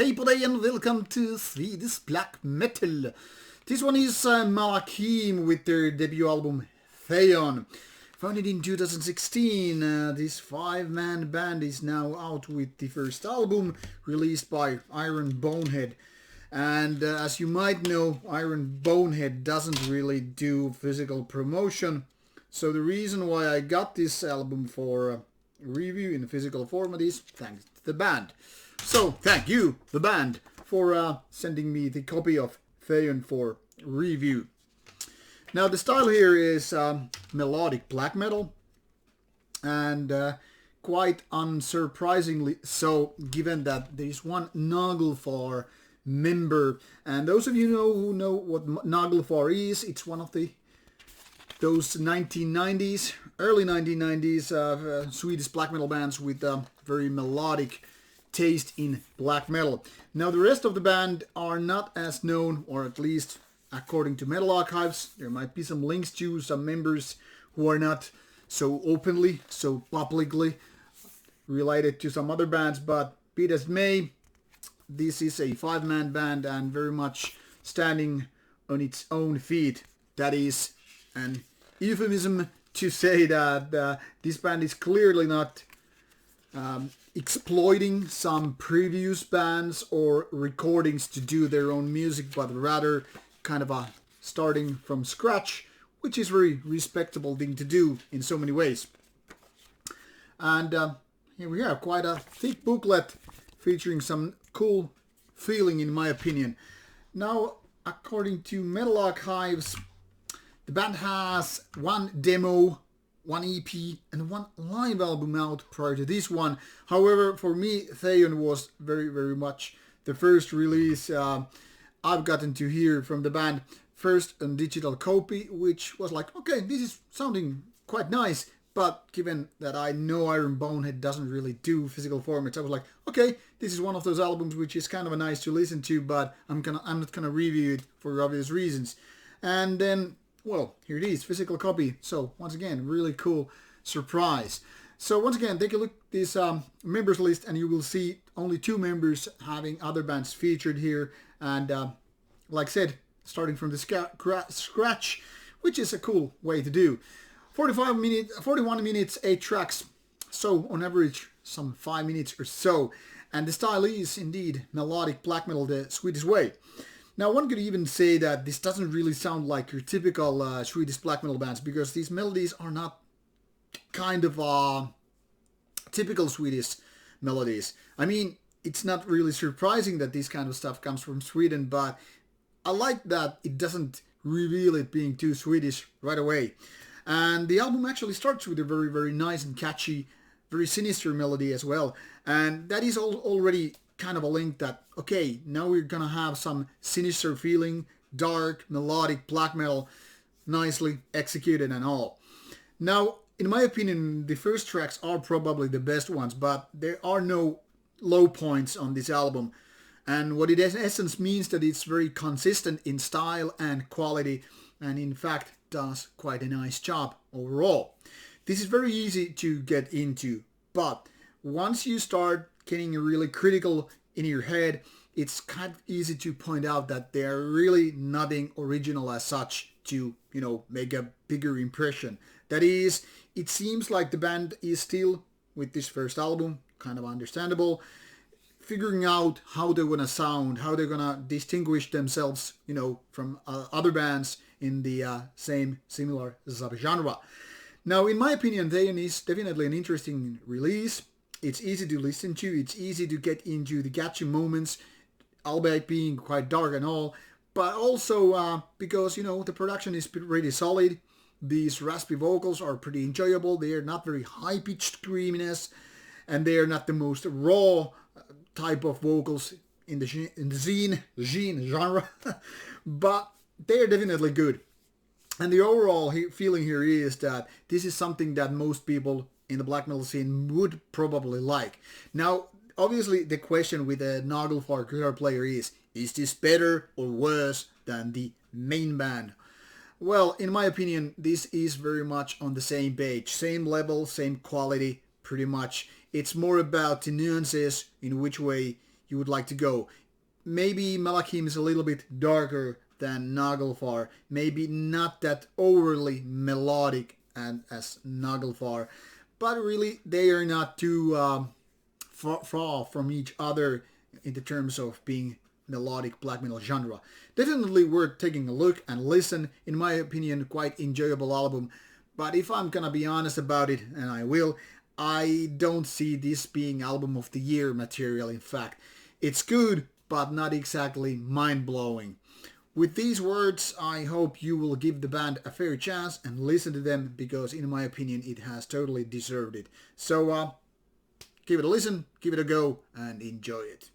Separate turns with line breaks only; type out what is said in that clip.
Hey buddy and welcome to Swedish black metal. This one is Malakhim with their debut album Theion. Founded in 2016, this 5-man band is now out with the first album released by Iron Bonehead. And as you might know, Iron Bonehead doesn't really do physical promotion. So the reason why I got this album for review in physical format is thanks to the band. So thank you, the band, for sending me the copy of Theion for review. Now the style here is melodic black metal, and quite unsurprisingly so, given that there is one Naglfar member. And those of you who know what Naglfar is, it's one of those 1990s, early 1990s Swedish black metal bands with very melodic taste in black metal. Now the rest of the band are not as known, or at least according to Metal Archives. There might be some links to some members who are not so openly, so publicly related to some other bands, but be it as may, this is a 5-man band and very much standing on its own feet. That is an euphemism to say that this band is clearly not exploiting some previous bands or recordings to do their own music, but rather kind of starting from scratch, which is a very respectable thing to do in so many ways. And here we have quite a thick booklet featuring some cool feeling, in my opinion. Now, according to Metal Archives, the band has one demo, one EP and one live album out prior to this one. However, for me, Theion was very, very much the first release I've gotten to hear from the band. First, a digital copy, which was like, okay, this is sounding quite nice. But given that I know Iron Bonehead doesn't really do physical formats, I was like, okay, this is one of those albums which is kind of nice to listen to, but I'm not gonna review it for obvious reasons. And then, well, here it is, physical copy. So once again, really cool surprise. So once again, take a look at this members list and you will see only 2 members having other bands featured here. And like I said, starting from the scratch, which is a cool way to do. 41 minutes, 8 tracks. So on average, some 5 minutes or so. And the style is indeed melodic black metal the Swedish way. Now, one could even say that this doesn't really sound like your typical Swedish black metal bands, because these melodies are not kind of typical Swedish melodies. I mean, it's not really surprising that this kind of stuff comes from Sweden, but I like that it doesn't reveal it being too Swedish right away. And the album actually starts with a very, very nice and catchy, very sinister melody as well. And that is already kind of a link that, okay, now we're gonna have some sinister feeling, dark, melodic black metal, nicely executed and all. Now, in my opinion, the first tracks are probably the best ones, but there are no low points on this album. And what it in essence means that it's very consistent in style and quality, and in fact does quite a nice job overall. This is very easy to get into, but once you start getting really critical in your head, it's kind of easy to point out that they're really nothing original as such to, make a bigger impression. That is, it seems like the band is still, with this first album, kind of understandable, figuring out how they're gonna sound, how they're gonna distinguish themselves, from other bands in the same similar subgenre. Now, in my opinion, Theion is definitely an interesting release. It's easy to listen to, it's easy to get into the catchy moments, albeit being quite dark and all, but also because, the production is pretty solid. These raspy vocals are pretty enjoyable. They are not very high-pitched screaminess, and they are not the most raw type of vocals in the zine genre, but they are definitely good. And the overall feeling here is that this is something that most people in the black metal scene would probably like. Now, obviously, the question with a Naglfar guitar player is this better or worse than the main band? Well, in my opinion, this is very much on the same page, same level, same quality, pretty much. It's more about the nuances in which way you would like to go. Maybe Malakhim is a little bit darker than Naglfar, maybe not that overly melodic and as Naglfar, but really they are not too far from each other in the terms of being melodic black metal genre. Definitely worth taking a look and listen. In my opinion, quite enjoyable album. But if I'm gonna be honest about it, and I will, I don't see this being album of the year material. In fact, it's good, but not exactly mind-blowing. With these words, I hope you will give the band a fair chance and listen to them, because in my opinion it has totally deserved it. So give it a listen, give it a go, and enjoy it.